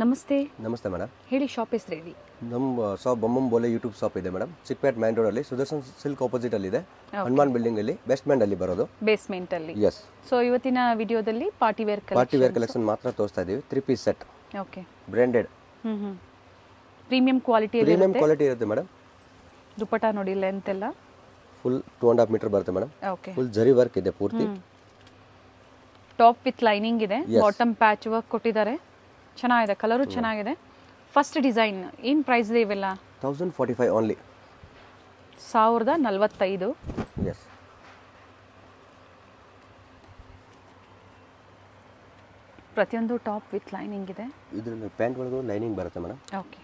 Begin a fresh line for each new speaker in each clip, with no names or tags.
ನಮಸ್ತೆ.
ನಮಸ್ತೆ ಮೇಡಮ್.
ಹೇಳಿ, ಶಾಪ್ ಹೆಸರು ಹೇಳಿ.
ನಮ್ಮ ಶಾಪ್ ಬೊಮ್ಮಂ ಬೋಲೆ ಯೂಟ್ಯೂಬ್ ಶಾಪ್ ಇದೆ ಮೇಡಮ್. ಚಿಕ್ಕಪೇಟ್ ಮೈನ್ ರೋಡ್ ಅಲ್ಲಿ ಸುದರ್ಶನ್ ಸಿಲ್ಕ್ ಆಪೋಸಿಟ್ ಅಲ್ಲಿ ಇದೆ. ಹನುಮಾನ್ ಬಿಲ್ಡಿಂಗ್ ಅಲ್ಲಿ ಬೇಸ್ಮೆಂಟ್ ಅಲ್ಲಿ ಬರೋದು.
ಬೇಸ್ಮೆಂಟ್ ಅಲ್ಲಿ.
ಎಸ್.
ಸೊ ಇವತ್ತಿನ ವಿಡಿಯೋದಲ್ಲಿ ಪಾರ್ಟಿ ವೇರ್
ಕಲೆಕ್ಷನ್ ಮಾತ್ರ ತೋರಿಸ್ತಾ ಇದೀವಿ. 3 piece set.
Okay.
Branded.
Premium quality
ಇರುತ್ತೆ ಮೇಡಮ್.
ದುಪಟ್ಟ ನೋಡಿ, ಲೆಂತ್ ಎಲ್ಲ
ಫುಲ್ 2.5 ಮೀಟರ್ ಬರುತ್ತೆ madam.
Okay.
Full zari work ಇದೆ ಪೂರ್ತಿ.
ಟಾಪ್ ವಿತ್ ಲೈನಿಂಗ್ ಇದೆ. ಬಾಟಮ್ ಪ್ಯಾಚ್ ವರ್ಕ್ ಕೊಟ್ಟಿದ್ದಾರೆ. ಚೆನ್ನಾಗಿದೆ, ಕಲರು ಚೆನ್ನಾಗಿದೆ. ಫಸ್ಟ್ ಡಿಸೈನ್ ಏನು ಪ್ರೈಸ್ ಇದೆ ಇವೆಲ್ಲ?
1045 ಓನ್ಲಿ.
1045.
ಎಸ್.
ಪ್ರತಿಯೊಂದು ಟಾಪ್ ವಿತ್ ಲೈನಿಂಗ್ ಇದೆ.
ಇದರಲ್ಲಿ ಪ್ಯಾಂಟ್ ಒಳಗೂ ಲೈನಿಂಗ್ ಬರುತ್ತೆ ಮೇಡಮ್.
ಓಕೆ.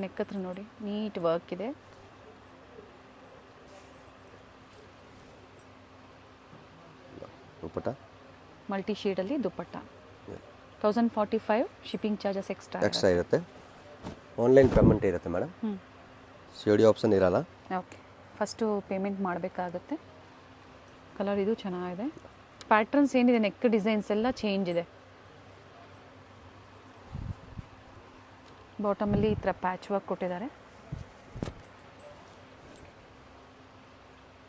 ನೆಕ್ ಹತ್ರ ನೋಡಿ, ನೀಟ್ ವರ್ಕ್ ಇದೆ.
ದುಪಟ್ಟ
ಮಲ್ಟಿ ಶೇಡಲ್ಲಿ ದುಪಟ್ಟ. 1045. ಶಿಪ್ಪಿಂಗ್ ಚಾರ್ಜಸ್ ಎಕ್ಸ್ಟ್ರಾ
ಇರುತ್ತೆ. ಆನ್ಲೈನ್ ಪೇಮೆಂಟ್ ಇರುತ್ತೆ ಮೇಡಮ್. ಸಿಡಿ ಆಪ್ಷನ್ ಇರಲ್ಲ.
ಓಕೆ. ಫಸ್ಟು ಪೇಮೆಂಟ್ ಮಾಡಬೇಕಾಗತ್ತೆ. ಕಲರ್ ಇದು ಚೆನ್ನಾಗಿದೆ. ಪ್ಯಾಟ್ರನ್ಸ್ ಏನಿದೆ, ನೆಕ್ ಡಿಸೈನ್ಸ್ ಎಲ್ಲ ಚೇಂಜ್ ಇದೆ. ಬಾಟಮಲ್ಲಿ ಈ ಥರ ಪ್ಯಾಚ್ ವರ್ಕ್ ಕೊಟ್ಟಿದ್ದಾರೆ.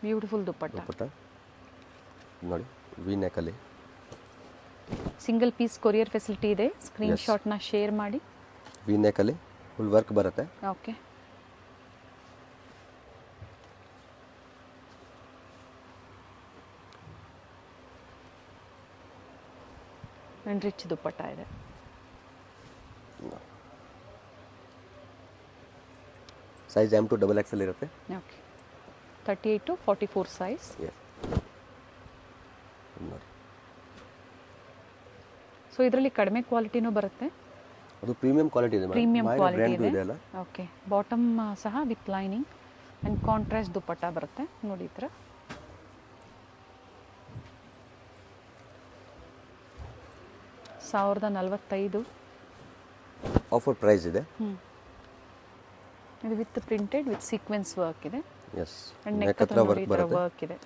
ಬ್ಯೂಟಿಫುಲ್ ದುಪಟ್ಟ
ನೋಡಿ, ವಿ ನೆಕಲ್ಲಿ
ಸಿಂಗಲ್ ಪೀಸ್ ಕೊರಿಯರ್ ಫೆಸಿಲಿಟಿ ಇದೆ. ಸ್ಕ್ರೀನ್ ಶಾಟ್ನ ಶೇರ್ ಮಾಡಿ.
ವಿ ನೆಕಲ್ಲಿ ಫುಲ್ ವರ್ಕ್ ಬರುತ್ತೆ.
ಓಕೆ. ಆ್ಯಂಡ್ ರಿಚ್ ದುಪಟ್ಟ ಇದೆ.
ಸೈಜ್ M to XXL ಇರುತ್ತೆ.
ಓಕೆ. 38 to 44 size. ಸೊ ಇದರಲ್ಲಿ ಕಡಿಮೆ ಕ್ವಾಲಿಟಿನೂ ಬರುತ್ತೆ.
ಅದು ಪ್ರೀಮಿಯಂ ಕ್ವಾಲಿಟಿ ಇದೆ.
ಪ್ರೀಮಿಯಂ ಕ್ವಾಲಿಟಿ ಇದೆ. ಓಕೆ. ಬಾಟಮ್ ಸಹ with lining and contrast dupatta ಬರುತ್ತೆ. ನೋಡಿ ಈ ಥರ. $1045.
ಆಫರ್ ಪ್ರೈಸ್ ಇದೆ.
ಇದು with printed with sequence work ಇದೆ.
ಎಸ್.
ಆ್ಯಂಡ್ ನೆಕ್ ಹತ್ರ ವರ್ಕ್ ಇದೆ.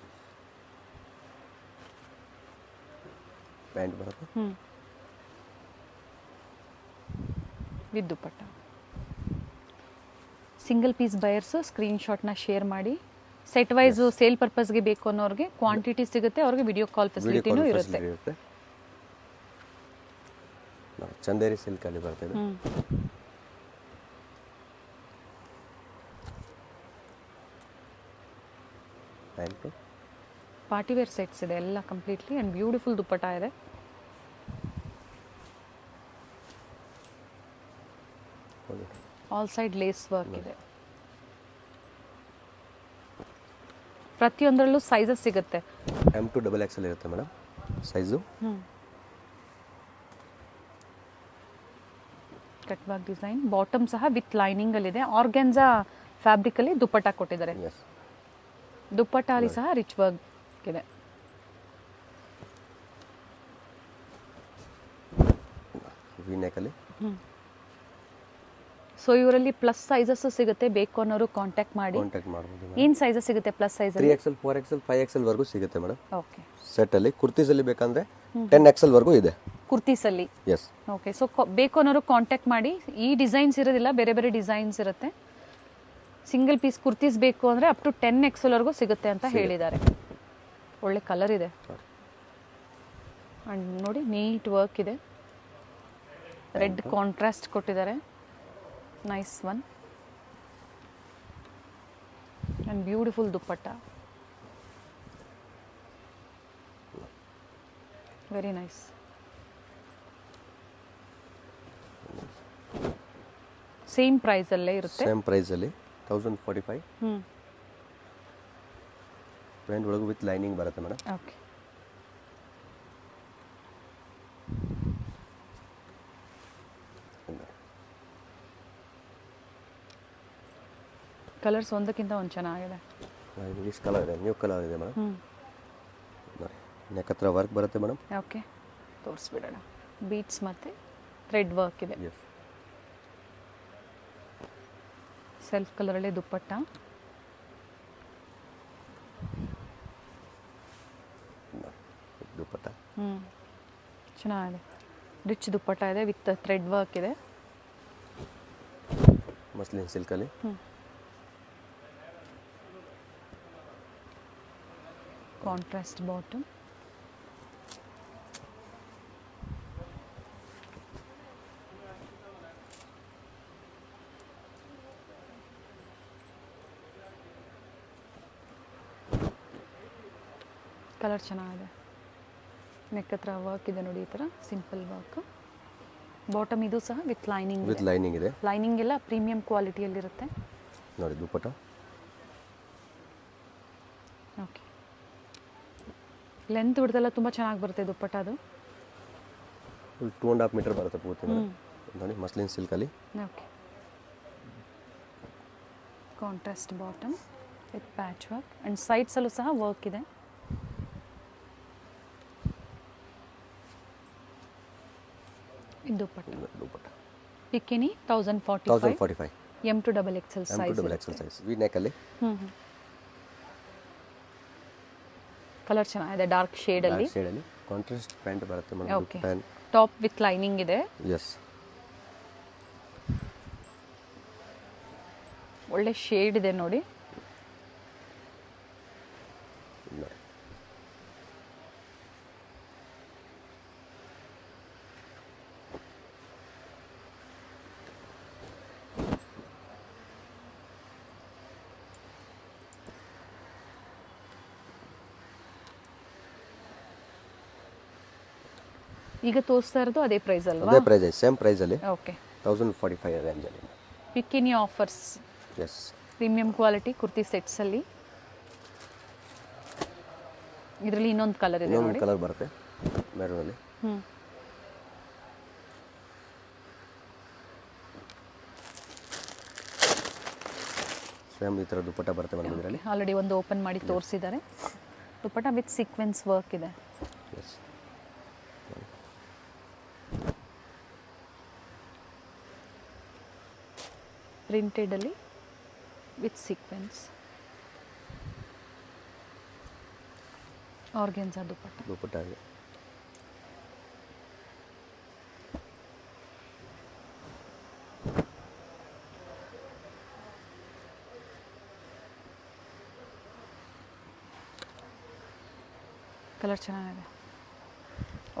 ಪ್ಯಾಂಟ್ ಬರುತ್ತೆ.
With dupatta. Single piece buyers screen ಶಾಟ್ನ ಶೇರ್ ಮಾಡಿ. ಸೆಟ್ ವೈಸು ಸೇಲ್ ಪರ್ಪಸ್ಗೆ ಬೇಕು ಅನ್ನೋರಿಗೆ ಕ್ವಾಂಟಿಟಿ ಸಿಗುತ್ತೆ. ಅವ್ರಿಗೆ ವಿಡಿಯೋ ಕಾಲ್ ಫೆಸಿಲಿಟಿನೂ ಇರುತ್ತೆ.
ಚಂದೇರಿ ಸಿಲ್ಕ್ ಅಲ್ಲಿ ಬರ್ತದೆ.
ಪಾರ್ಟಿ ವೇರ್ ಸೆಟ್ಸ್ ಇದೆ ಎಲ್ಲ ಕಂಪ್ಲೀಟ್ಲಿ. ಆ್ಯಂಡ್ ಬ್ಯೂಟಿಫುಲ್ ದುಪಟ್ಟ ಇದೆ. ಆಲ್ ಸೈಡ್ ಲೇಸ್ ವರ್ಕ್ ಇದೆ. ಪ್ರತಿಯೊಂದರಲ್ಲೂ ಸೈಜಸ್ ಸಿಗುತ್ತೆ.
M to XXL ಇರುತ್ತೆ madam size.
Cut work design. Bottom ಸಹ ವಿತ್ ಲೈನಿಂಗ್ ಅಲ್ಲಿ ಇದೆ. ಆರ್ಗೆನ್ಜಾ ಫ್ಯಾಬ್ರಿಕ್ ಅಲ್ಲಿ ದುಪಟ್ಟ ಕೊಟ್ಟಿದ್ದಾರೆ. ದುಪಟ್ಟ ಅಲ್ಲಿ ಸಹ ರಿಚ್ ವರ್ಕ್ ಇದೆ.
ವಿ ನೆಕ್ ಅಲ್ಲಿ.
ಸೊ ಇವರಲ್ಲಿ ಪ್ಲಸ್ ಸೈಜಸ್ ಸಿಗುತ್ತೆ. ಬೇಕು ಅನ್ನೋರು ಕಾಂಟ್ಯಾಕ್ಟ್ ಮಾಡಬಹುದು. ಏನು ಸೈಜಸ್ ಸಿಗುತ್ತೆ plus size?
3XL 4XL 5XL ವರೆಗೂ ಸಿಗುತ್ತೆ ಮೇಡಮ್.
ಓಕೆ.
ಸೆಟ್ ಅಲ್ಲಿ ಕುರ್ತೀಸ್ ಅಲ್ಲಿ ಬೇಕಂದ್ರೆ 10XL ವರೆಗೂ ಇದೆ
ಕುರ್ತೀಸ್ ಅಲ್ಲಿ.
ಎಸ್.
ಓಕೆ. ಸೊ ಬೇಕು ಅನ್ನೋರು ಕಾಂಟ್ಯಾಕ್ಟ್ ಮಾಡಿ. ಈ ಡಿಸೈನ್ಸ್ ಇರೋದಿಲ್ಲ, ಬೇರೆ ಬೇರೆ ಡಿಸೈನ್ಸ್ ಇರುತ್ತೆ. ಸಿಂಗಲ್ ಪೀಸ್ ಕುರ್ತೀಸ್ ಬೇಕು ಅಂದರೆ ಅಪ್ ಟು 10XL ವರೆಗೂ ಸಿಗುತ್ತೆ ಅಂತ ಹೇಳಿದ್ದಾರೆ. ಒಳ್ಳೆ ಕಲರ್ ಇದೆ. ಆ್ಯಂಡ್ ನೋಡಿ, ನೀಟ್ ವರ್ಕ್ ಇದೆ. ರೆಡ್ ಕಾಂಟ್ರಾಸ್ಟ್ ಕೊಟ್ಟಿದ್ದಾರೆ. Nice one. And beautiful dupatta. Very nice. Same price ಅಲ್ಲೇ ಇರುತ್ತೆ.
ಸೇಮ್ ಪ್ರೈಸ್ ಅಲ್ಲಿ 1045. ಪ್ಯಾಂಟ್ ಒಳಗೂ ವಿತ್ ಲೈನಿಂಗ್ ಬರುತ್ತೆ ಮೇಡಮ್.
ಓಕೆ. ಕಲರ್ಸ್ ಒಂದಕ್ಕಿಂತ ಒಂದು ಚೆನ್ನಾಗಿದೆ.
ಇಂಗ್ಲಿಷ್ ಕಲರ್ ಇದೆ, ನ್ಯೂ ಕಲರ್ ಇದೆ ಮೇಡಮ್. ನೆಕ್ ಹತ್ರ ವರ್ಕ್ ಬರುತ್ತೆ ಮೇಡಮ್.
ಓಕೆ. ತೋರಿಸ್ಬಿಡೋಣ. ಬೀಟ್ಸ್ ಮತ್ತು ಥ್ರೆಡ್ ವರ್ಕ್ ಇದೆ. ಸೆಲ್ಫ್ ಕಲರಲ್ಲೇ ದುಪ್ಪಟ್ಟ.
ದುಪ್ಪಟ್ಟ
ಚೆನ್ನಾಗಿದೆ. ರಿಚ್ ದುಪ್ಪಟ್ಟ ಇದೆ ವಿತ್ ಥ್ರೆಡ್ ವರ್ಕ್ ಇದೆ.
ಮಸ್ಲಿನ್ ಸಿಲ್ಕಲ್ಲಿ.
Contrast bottom. ಕಲರ್ ಚೆನ್ನಾಗಿದೆ. ನೆಕ್ ಹತ್ರ ವರ್ಕ್ ಇದೆ ನೋಡಿ, ಈ ಥರ ಸಿಂಪಲ್ ವರ್ಕ್. ಬಾಟಮ್ ಇದು ಸಹ ವಿತ್ ಲೈನಿಂಗ್.
ವಿತ್ ಲೈನಿಂಗ್ ಇದೆ.
ಲೈನಿಂಗ್ ಎಲ್ಲ ಪ್ರೀಮಿಯಂ ಕ್ವಾಲಿಟಿಯಲ್ಲಿರುತ್ತೆ
ನೋಡಿ ದುಪ್ಪಟ್ಟ.
ಓಕೆ, ಲೆಂತ್ ಬಿಡ್ದೆಲ್ಲ ತುಂಬ ಚೆನ್ನಾಗಿ ಬರುತ್ತೆ ದುಪ್ಪಟ್ಟ. ಅದು
ಫುಲ್ 2.5 ಮೀಟರ್ ಬರುತ್ತೆ ಪೂರ್ತಿ ನೋಡಿ. ಮಸ್ಲಿನ್ ಸಿಲ್ಕಲ್ಲಿ.
Okay, contrast bottom with patch work and ಸೈಡ್ಸಲ್ಲೂ ಸಹ ವರ್ಕ್ ಇದೆ.
ದುಪ್ಪಟ್ಟ
ಪಿಕಿನಿ 1045
1045
M to double XL size.
V ನೆಕ್ಕಲ್ಲಿ.
ಕಲರ್ ಚೆನ್ನಾಗಿದೆ, ಡಾರ್ಕ್ ಶೇಡಲ್ಲಿ.
ಕಾಂಟ್ರಾಸ್ಟ್ ಪ್ಯಾಂಟ್ ಬರುತ್ತೆ madam.
Okay, top with lining ಇದೆ.
ಎಸ್,
ಒಳ್ಳೆ ಶೇಡ್ ಇದೆ ನೋಡಿ. ಈಗ ತೋರಿಸ್ತಾ ಇರೋದು ಅದೇ ಪ್ರೈಸ್ ಅಲ್ವಾ?
ಅದೇ ಪ್ರೈಸ್, ಸೇಮ್ ಪ್ರೈಸ್ ಅಲ್ಲಿ.
ಓಕೆ,
1045 ರೇಂಜ್ ಅಲ್ಲಿ.
ಪಿಕಿನಿ offers.
Yes,
premium quality kurti sets ಅಲ್ಲಿ. ಇದರಲ್ಲಿ ಇನ್ನೊಂದು ಕಲರ್ ಇದೆ ನೋಡಿ.
ಕಲರ್ ಬರುತ್ತೆ ಮೆರೂನ್ ಅಲ್ಲಿ. ಸೇಮ್ ಈ ತರ ದುಪ್ಪಟ್ಟ ಬರುತ್ತೆ ಮೇಡಮ್ ಇದರಲ್ಲಿ.
ಆಲ್ರೆಡಿ ಒಂದು ಓಪನ್ ಮಾಡಿ ತೋರಿಸಿದ್ದಾರೆ. ದುಪ್ಪಟ್ಟ ವಿತ್ ಸೀಕ್ವೆನ್ಸ್ ವರ್ಕ್ ಇದೆ.
ಎಸ್,
ಪ್ರಿಂಟೆಡ್ ಅಲ್ಲಿ ವಿತ್ ಸೀಕ್ವೆನ್ಸ್. ಆರ್ಗೆನ್ಸಾ ದುಪ್ಪಟ್ಟ
ಇದೆ.
ಕಲರ್ ಚೆನ್ನಾಗಿದೆ,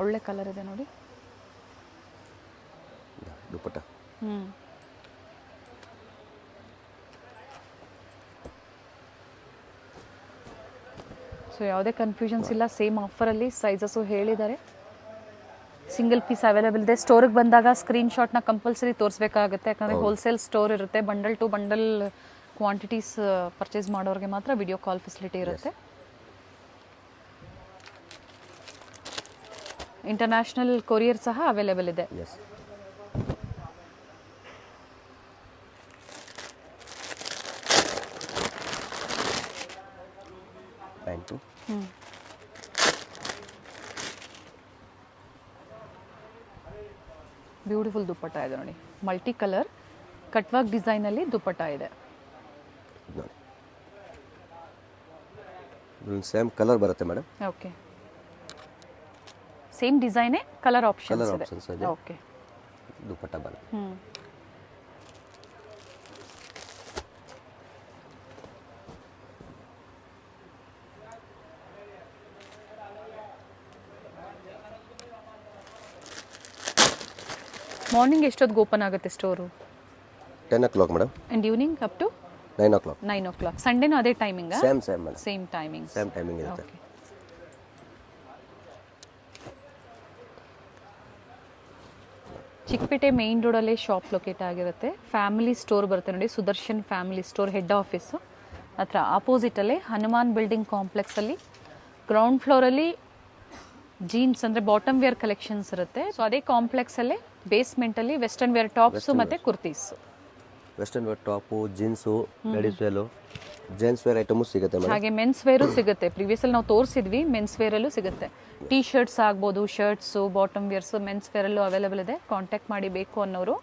ಒಳ್ಳೆ ಕಲರ್ ಇದೆ ನೋಡಿ
ದುಪ್ಪಟ್ಟ.
ಸೊ ಯಾವುದೇ ಕನ್ಫ್ಯೂಷನ್ಸ್ ಇಲ್ಲ. ಸೇಮ್ ಆಫರಲ್ಲಿ ಸೈಜಸ್ಸು ಹೇಳಿದ್ದಾರೆ. ಸಿಂಗಲ್ ಪೀಸ್ ಅವೈಲೇಬಲ್ ಇದೆ. ಸ್ಟೋರಿಗೆ ಬಂದಾಗ ಸ್ಕ್ರೀನ್ಶಾಟ್ನ ಕಂಪಲ್ಸರಿ ತೋರಿಸ್ಬೇಕಾಗುತ್ತೆ, ಯಾಕಂದರೆ ಹೋಲ್ಸೇಲ್ ಸ್ಟೋರ್ ಇರುತ್ತೆ. Bundle to bundle quantities purchase ಮಾಡೋರಿಗೆ ಮಾತ್ರ ವಿಡಿಯೋ ಕಾಲ್ ಫೆಸಿಲಿಟಿ ಇರುತ್ತೆ. ಇಂಟರ್ನ್ಯಾಷನಲ್ ಕೊರಿಯರ್ ಸಹ ಅವೈಲೇಬಲ್ ಇದೆ.
ಪ್ಯಾಂಟು
ಬ್ಯೂಟಿಫುಲ್ ದುಪ್ಪಟ್ಟ ಇದೆ ನೋಡಿ. Multi colour cut work design ಅಲ್ಲಿ ದುಪ್ಪಟ್ಟ ಇದೆ.
ಸೇಮ್ ಕಲರ್ ಬರುತ್ತೆ madam.
Okay, same design, colour options ಇದೆ. ಓಕೆ,
ದುಪ್ಪಟ್ಟ ಬರುತ್ತೆ.
ಮಾರ್ನಿಂಗ್ ಎಷ್ಟೊತ್ತಿಗೆ ಓಪನ್ ಆಗುತ್ತೆ store?
10 o'clock madam.
And evening up to
9 o'clock.
9 o'clock. ಸಂಡೇನೂ ಅದೇ ಟೈಮಿಂಗಾ?
ಸೇಮ್ ಟೈಮಿಂಗ್ ಇರುತ್ತೆ.
ಓಕೆ, ಚಿಕ್ಕಪೇಟೆ ಮೇನ್ ರೋಡಲ್ಲೇ ಶಾಪ್ ಲೊಕೇಟ್ ಆಗಿರುತ್ತೆ. ಫ್ಯಾಮಿಲಿ ಸ್ಟೋರ್ ಬರುತ್ತೆ ನೋಡಿ, Sudarshan family store head office ಹತ್ರ ಆಪೋಸಿಟಲ್ಲೇ ಹನುಮಾನ್ ಬಿಲ್ಡಿಂಗ್ ಕಾಂಪ್ಲೆಕ್ಸಲ್ಲಿ ಗ್ರೌಂಡ್ ಫ್ಲೋರಲ್ಲಿ ಜೀನ್ಸ್ ಅಂದರೆ ಬಾಟಮ್ ವೇರ್ ಕಲೆಕ್ಷನ್ಸ್ ಇರುತ್ತೆ. ಸೊ ಅದೇ ಕಾಂಪ್ಲೆಕ್ಸಲ್ಲೇ ಬೇಸ್ಮೆಂಟಲ್ಲಿ ವೆಸ್ಟರ್ನ್ ವೇರ್ ಟಾಪ್ಸು ಮತ್ತು kurtis.
Western wear top, jeans, ladies wear, gents wear item ಸಿಗುತ್ತೆ ಮೇಡಮ್.
ಹಾಗೆ ಮೆನ್ಸ್ ವೇರು ಸಿಗುತ್ತೆ. ಪ್ರಿವಿಯಸಲ್ಲಿ ನಾವು ತೋರಿಸಿದ್ವಿ, ಮೆನ್ಸ್ ವೇರಲ್ಲೂ ಸಿಗುತ್ತೆ. ಟೀ ಶರ್ಟ್ಸ್ ಆಗ್ಬೋದು, ಶರ್ಟ್ಸು, ಬಾಟಮ್ ವೇರ್ಸು ಮೆನ್ಸ್ ವೇರಲ್ಲೂ ಅವೈಲೇಬಲ್ ಇದೆ. ಕಾಂಟ್ಯಾಕ್ಟ್ ಮಾಡಿ ಬೇಕು ಅನ್ನೋರು.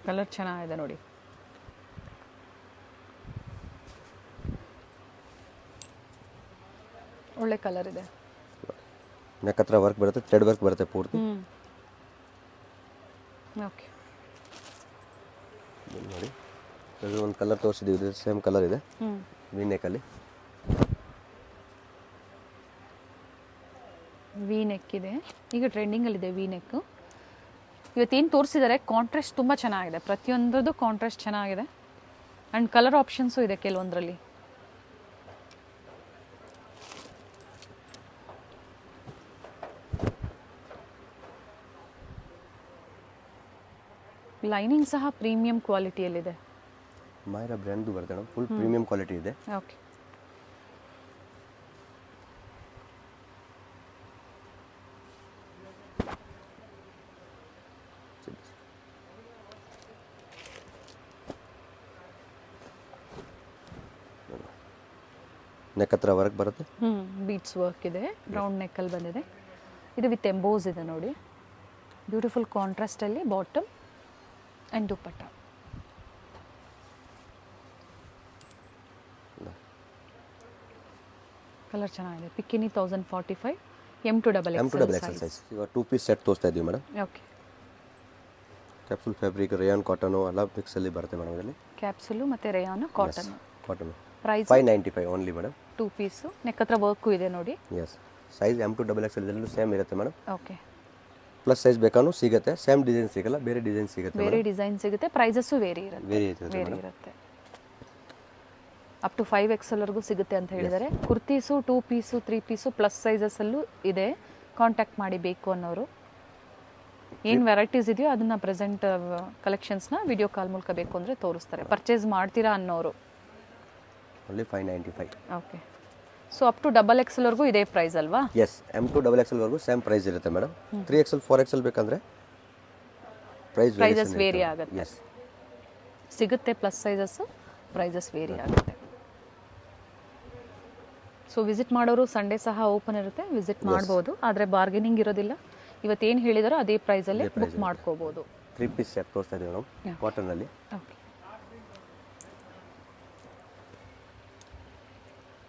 ಕಲರ್ ಚೆನ್ನಾಗಿದೆ ನೋಡಿ. ಒಳ್ಳೆ ಕಲರ್ ಇದೆ.
ನೆಕ್ ಹತ್ರ ವರ್ಕ್ ಬರುತ್ತೆ, ಥ್ರೆಡ್ ವರ್ಕ್ ಬರುತ್ತೆ ಪೂರ್ತಿ.
ಓಕೆ,
ನೋಡಿ ಇದು ಒಂದು ಕಲರ್ ತೋರಿಸಿದ್ದೀವಿ, ಇದು ಸೇಮ್ ಕಲರ್ ಇದೆ ವಿ ನೆಕ್ಕಲ್ಲಿ.
ವಿ ನೆಕ್ ಇದೆ, ಈಗ ಟ್ರೆಂಡಿಂಗಲ್ಲಿದೆ ವಿ ನೆಕ್. ಇವತ್ತೇನು ತೋರಿಸಿದ್ದಾರೆ ಕಾಂಟ್ರಾಸ್ಟ್ ತುಂಬ ಚೆನ್ನಾಗಿದೆ, ಪ್ರತಿಯೊಂದ್ರದ್ದು ಕಾಂಟ್ರಾಸ್ಟ್ ಚೆನ್ನಾಗಿದೆ ಆ್ಯಂಡ್ ಕಲರ್ ಆಪ್ಷನ್ಸು ಇದೆ ಕೆಲವೊಂದರಲ್ಲಿ. ಲೈನಿಂಗ್ ಸಹ ಪ್ರೀಮಿಯಂ ಕ್ವಾಲಿಟಿಯಲ್ಲಿದೆ.
ಮೈರಾ ಬ್ರ್ಯಾಂಡ್ದು ಬರುತ್ತೆ ಮೇಡಮ್, ಫುಲ್ ಪ್ರೀಮಿಯಂ ಕ್ವಾಲಿಟಿ ಇದೆ.
ಓಕೆ,
ನೆಕ್ ಹತ್ರ ವರ್ಕ್ ಬರುತ್ತೆ,
ಬೀಟ್ಸ್ ವರ್ಕ್ ಇದೆ, ರೌಂಡ್ ನೆಕ್ಕಲ್ಲಿ ಬಂದಿದೆ. ಇದು ವಿತ್ ಎಂಬೋಸ್ ಇದೆ ನೋಡಿ, ಬ್ಯೂಟಿಫುಲ್ ಕಾಂಟ್ರಾಸ್ಟಲ್ಲಿ ಬಾಟಮ್ ಆ್ಯಂಡ್ ದುಪ್ಪಟ್ಟ. ಕಲರ್ ಚೆನ್ನಾಗಿದೆ. ಪಿಕ್ಕಿನಿ 1045 M2XX
ಸೈಜ್. ಈಗ 2 ಪೀಸ್ ಸೆಟ್ ತೋರಿಸ್ತಾ ಇದ್ದೀವಿ madam.
Okay,
capsule fabric, rayon cotton ಎಲ್ಲ ಮಿಕ್ಸಲ್ಲಿ ಬರುತ್ತೆ ಮೇಡಮ್. ಇದರಲ್ಲಿ
ಕ್ಯಾಪ್ಸುಲು ಮತ್ತು rayon cotton.
Cotton
price
595 only madam.
2 piece, neck ಹತ್ರ ವರ್ಕು ಇದೆ ನೋಡಿ.
ಎಸ್, ಸೈಜ್ M2XX ಎಲ್ಲೂ ಸೇಮ್ ಇರುತ್ತೆ ಮೇಡಮ್.
ಓಕೆ,
ಪ್ಲಸ್ ಸೈಜ್ ಬೇಕಾದ್ರೂ ಸಿಗುತ್ತೆ, ಸೇಮ್ ಡಿಸೈನ್ ಸಿಗಲ್ಲ, ಬೇರೆ ಡಿಸೈನ್ ಸಿಗುತ್ತೆ.
ಬೇರೆ ಡಿಸೈನ್ ಸಿಗುತ್ತೆ, ಪ್ರೈಸಸ್ಸು ವೇರಿ ಇರುತ್ತೆ. ಅಪ್ ಟು 5XL ವರೆಗೂ ಸಿಗುತ್ತೆ ಅಂತ ಹೇಳಿದ್ದಾರೆ. ಕುರ್ತೀಸು 2 ಪೀಸು 3 ಪೀಸು ಪ್ಲಸ್ ಸೈಜಸ್ಸಲ್ಲೂ ಇದೆ. ಕಾಂಟ್ಯಾಕ್ಟ್ ಮಾಡಿ ಬೇಕು ಅನ್ನೋರು. ಏನು ವೆರೈಟೀಸ್ ಇದೆಯೋ ಅದನ್ನು ಪ್ರೆಸೆಂಟ್ ಕಲೆಕ್ಷನ್ಸ್ನ ವಿಡಿಯೋ ಕಾಲ್ ಮೂಲಕ ಬೇಕು ಅಂದರೆ ತೋರಿಸ್ತಾರೆ. ಪರ್ಚೇಸ್ ಮಾಡ್ತೀರಾ ಅನ್ನೋರು
only 595.
Okay, so up to XXL ವರೆಗೂ ಇದೇ ಪ್ರೈಸ್ ಅಲ್ವಾ?
ಎಸ್, M2XX ವರೆಗೂ ಸೇಮ್ ಪ್ರೈಸ್ ಇರುತ್ತೆ ಮೇಡಮ್. 3XL 4XL ಬೇಕಂದ್ರೆ
ಪ್ರೈಸಸ್ ವೇರಿ ಆಗುತ್ತೆ.
ಎಸ್,
ಸಿಗುತ್ತೆ ಪ್ಲಸ್ ಸೈಜಸ್ಸು, ಪ್ರೈಸಸ್ ವೇರಿ ಆಗುತ್ತೆ. ಸೊ ವಿಸಿಟ್ ಮಾಡೋರು ಸಂಡೇ ಸಹ ಓಪನ್ ಇರುತ್ತೆ, ವಿಸಿಟ್ ಮಾಡ್ಬೋದು. ಆದರೆ ಬಾರ್ಗೇನಿಂಗ್ ಇರೋದಿಲ್ಲ. ಇವತ್ತೇನು ಹೇಳಿದಾರೋ ಅದೇ ಪ್ರೈಸಲ್ಲೇ ಬುಕ್ ಮಾಡ್ಕೋಬೋದು.
3 ಪೀಸ್ ಸೆಟ್ ತೋರಿಸ್ತಾ ಇದ್ದೀವಿ ಮೇಡಮ್, ಕಾಟನಲ್ಲಿ.
ಓಕೆ,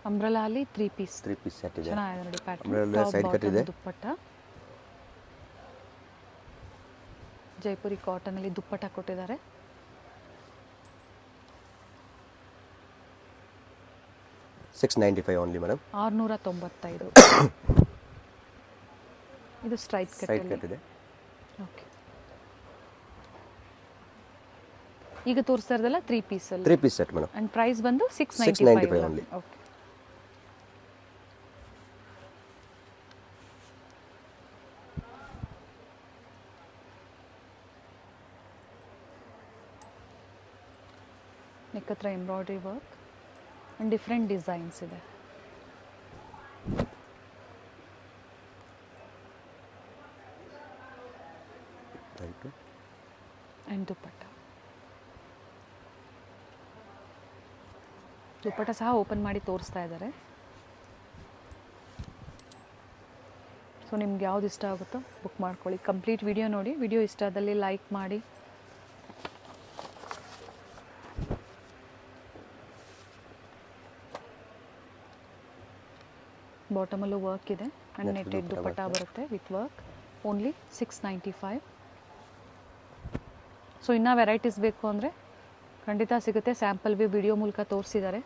ಅಂಬ್ರೆಲಾ ಅಲ್ಲಿ 3 ಪೀಸ್
ಸೆಟ್ ಇದೆ.
ಚೆನ್ನಾಗಿದೆ ನೋಡಿ ಪ್ಯಾಟರ್ನ್.
ಅಂಬ್ರೆಲಾ ಸೈಡ್ ಕಟ್ ಇದೆ,
ದುಪ್ಪಟ್ಟ ಜೈಪುರಿ ಕಾಟನ್ ಅಲ್ಲಿ ದುಪ್ಪಟ್ಟ ಕೊಟ್ಟಿದ್ದಾರೆ.
$695 ಓನ್ಲಿ ಮೇಡಮ್.
695. ಇದು ಸ್ಟ್ರೈಟ್ ಕಟ್
ಇದೆ.
ಓಕೆ, ಈಗ ತೋರಿಸ್ತಾ ಇರೋದಲ್ಲ 3 ಪೀಸ್ ಅಲ್ಲಿ.
3 piece set madam.
And price ಬಂದು 695
ಓನ್ಲಿ.
ಓಕೆ, ನೆಕ್ ಹತ್ರ embroidery work and different designs ಇದೆ. ಅಂಡ್ ದುಪ್ಪಟ್ಟ ಸಹ ಓಪನ್ ಮಾಡಿ ತೋರಿಸ್ತಾ ಇದ್ದಾರೆ. ಸೊ ನಿಮ್ಗೆ ಯಾವ್ದು ಇಷ್ಟ ಆಗುತ್ತೋ ಬುಕ್ ಮಾಡ್ಕೊಳ್ಳಿ. ಕಂಪ್ಲೀಟ್ ವಿಡಿಯೋ ನೋಡಿ, ವಿಡಿಯೋ ಇಷ್ಟ ಆದಲ್ಲಿ ಲೈಕ್ ಮಾಡಿ. ಬಾಟಮಲ್ಲೂ ವರ್ಕ್ ಇದೆ ಆ್ಯಂಡ್ ನೆಟ್ಟೆಡ್ ದುಪ್ಪಟ್ಟ ಬರುತ್ತೆ ವಿತ್ ವರ್ಕ್. ಓನ್ಲಿ 695. ಸೊ ಇನ್ನೂ ವೆರೈಟೀಸ್ ಬೇಕು ಅಂದರೆ ಖಂಡಿತ ಸಿಗುತ್ತೆ. ಸ್ಯಾಂಪಲ್ ವಿಡಿಯೋ ಮೂಲಕ ತೋರಿಸಿದ್ದಾರೆ.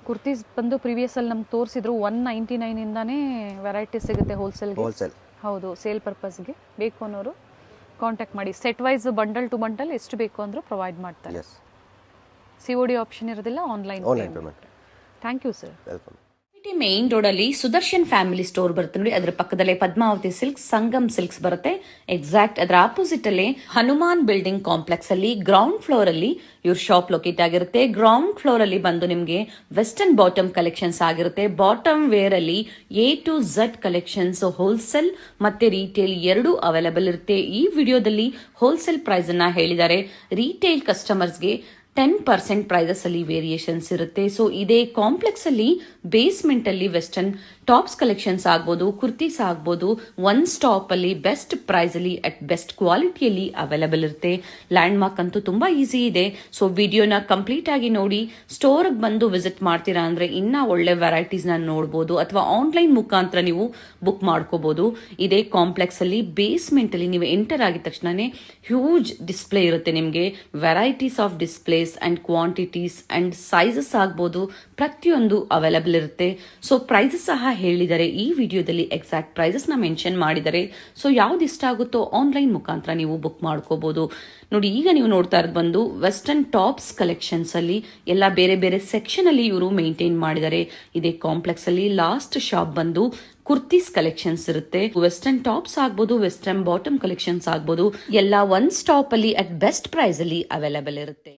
ಕುರ್ತೀಸ್ ಬಂದು ಪ್ರೀವಿಯಸ್ ಅಲ್ಲಿ ನಮ್ಗೆ ತೋರಿಸಿದ್ರು 199 ಇಂದಾನೇ ವೆರೈಟೀಸ್ ಸಿಗುತ್ತೆ ಹೋಲ್ಸೇಲ್. ಹೌದು, ಸೇಲ್ ಪರ್ಪಸ್ಗೆ ಬೇಕು ಅನ್ನೋರು ಕಾಂಟ್ಯಾಕ್ಟ್ ಮಾಡಿ. Set wise bundle to bundle ಎಷ್ಟು ಬೇಕು ಅಂದರೂ ಪ್ರೊವೈಡ್ ಮಾಡ್ತಾರೆ. COD ಆಪ್ಷನ್ ಇರೋದಿಲ್ಲ, online payment. Thank you sir.
Welcome.
Main road ಅಲ್ಲಿ ಸುದರ್ಶನ್ ಫ್ಯಾಮಿಲಿ ಸ್ಟೋರ್ ಬರುತ್ತೆ ನೋಡಿ. ಅದರ ಪಕ್ಕದಲ್ಲೇ ಪದ್ಮಾವತಿ ಸಿಲ್ಕ್ಸ್, ಸಂಗಮ್ ಸಿಲ್ಕ್ಸ್ ಬರುತ್ತೆ. ಎಕ್ಸಾಕ್ಟ್ ಅದರ ಆಪೋಸಿಟ್ ಅಲ್ಲೇ ಹನುಮಾನ್ ಬಿಲ್ಡಿಂಗ್ ಕಾಂಪ್ಲೆಕ್ಸ್ ಅಲ್ಲಿ ಗ್ರೌಂಡ್ ಫ್ಲೋರ್ ಅಲ್ಲಿ ಇವ್ರ ಶಾಪ್ ಲೊಕೇಟ್ ಆಗಿರುತ್ತೆ. ಗ್ರೌಂಡ್ ಫ್ಲೋರ್ ಅಲ್ಲಿ ಬಂದು ನಿಮ್ಗೆ ವೆಸ್ಟರ್ನ್ ಬಾಟಮ್ ಕಲೆಕ್ಷನ್ಸ್ ಆಗಿರುತ್ತೆ. ಬಾಟಮ್ ವೇರ್ ಅಲ್ಲಿ A to Z collections wholesale ಮತ್ತೆ ರೀಟೇಲ್ ಎರಡೂ ಅವೈಲೇಬಲ್ ಇರುತ್ತೆ. ಈ ವಿಡಿಯೋದಲ್ಲಿ ಹೋಲ್ಸೇಲ್ ಪ್ರೈಸ್ ಅನ್ನ ಹೇಳಿದ್ದಾರೆ. ರೀಟೇಲ್ ಕಸ್ಟಮರ್ಸ್ಗೆ 10% ಪ್ರೈಸಸ್ ಅಲ್ಲಿ ವೇರಿಯೇಷನ್ಸ್ ಇರುತ್ತೆ. ಸೊ ಇದೇ ಕಾಂಪ್ಲೆಕ್ಸ್ ಅಲ್ಲಿ ಬೇಸ್ಮೆಂಟ್ ಅಲ್ಲಿ ವೆಸ್ಟರ್ನ್ ಟಾಪ್ಸ್ ಕಲೆಕ್ಷನ್ಸ್ ಆಗ್ಬೋದು, ಕುರ್ತೀಸ್ ಆಗ್ಬೋದು, ಒನ್ ಸ್ಟಾಪ್ ಅಲ್ಲಿ ಬೆಸ್ಟ್ ಪ್ರೈಸ್ ಅಲ್ಲಿ ಅಟ್ ಬೆಸ್ಟ್ ಕ್ವಾಲಿಟಿಯಲ್ಲಿ ಅವೈಲಬಲ್ ಇರುತ್ತೆ. ಲ್ಯಾಂಡ್ ಮಾರ್ಕ್ ಅಂತೂ ತುಂಬಾ ಈಸಿ ಇದೆ. ಸೊ ವಿಡಿಯೋನ ಕಂಪ್ಲೀಟ್ ಆಗಿ ನೋಡಿ. ಸ್ಟೋರ್ ಬಂದು ವಿಸಿಟ್ ಮಾಡ್ತೀರಾ ಅಂದ್ರೆ ಇನ್ನ ಒಳ್ಳೆ ವೆರೈಟೀಸ್ ನ ನೋಡಬಹುದು, ಅಥವಾ ಆನ್ಲೈನ್ ಮುಖಾಂತರ ನೀವು ಬುಕ್ ಮಾಡ್ಕೋಬಹುದು. ಇದೇ ಕಾಂಪ್ಲೆಕ್ಸ್ ಅಲ್ಲಿ ಬೇಸ್ಮೆಂಟ್ ಅಲ್ಲಿ ನೀವು ಎಂಟರ್ ಆಗಿದ ತಕ್ಷಣನೇ ಹ್ಯೂಜ್ ಡಿಸ್ಪ್ಲೇ ಇರುತ್ತೆ. ನಿಮಗೆ varieties of displays and quantities and sizes ಆಗ್ಬೋದು, ಪ್ರತಿಯೊಂದು ಅವೈಲಬಲ್ ಇರುತ್ತೆ. ಸೊ ಪ್ರೈಸಸ್ ಸಹ ಹೇಳಿದ್ದಾರೆ ಈ ವಿಡಿಯೋದಲ್ಲಿ, ಎಕ್ಸಾಕ್ಟ್ ಪ್ರೈಸಸ್ ನ ಮೆನ್ಷನ್ ಮಾಡಿದ್ದಾರೆ. ಸೊ ಯಾವ್ದು ಇಷ್ಟ ಆಗುತ್ತೋ ಆನ್ಲೈನ್ ಮುಖಾಂತರ ನೀವು ಬುಕ್ ಮಾಡ್ಕೋಬಹುದು. ನೋಡಿ, ಈಗ ನೀವು ನೋಡ್ತಾ ಇರೋದು ಬಂದು ವೆಸ್ಟರ್ನ್ ಟಾಪ್ಸ್ ಕಲೆಕ್ಷನ್ಸ್ ಅಲ್ಲಿ ಎಲ್ಲ ಬೇರೆ ಬೇರೆ ಸೆಕ್ಷನ್ ಅಲ್ಲಿ ಇವರು ಮೇಂಟೈನ್ ಮಾಡಿದ್ದಾರೆ. ಇದೇ ಕಾಂಪ್ಲೆಕ್ಸ್ ಅಲ್ಲಿ ಲಾಸ್ಟ್ ಶಾಪ್ ಬಂದು ಕುರ್ತೀಸ್ ಕಲೆಕ್ಷನ್ಸ್ ಇರುತ್ತೆ. ವೆಸ್ಟರ್ನ್ ಟಾಪ್ಸ್ ಆಗ್ಬೋದು, ವೆಸ್ಟರ್ನ್ ಬಾಟಮ್ ಕಲೆಕ್ಷನ್ಸ್ ಆಗ್ಬೋದು, ಎಲ್ಲ ಒನ್ ಸ್ಟಾಪ್ ಅಲ್ಲಿ ಅಟ್ ಬೆಸ್ಟ್ ಪ್ರೈಸ್ ಅಲ್ಲಿ ಅವೈಲಬಲ್ ಇರುತ್ತೆ.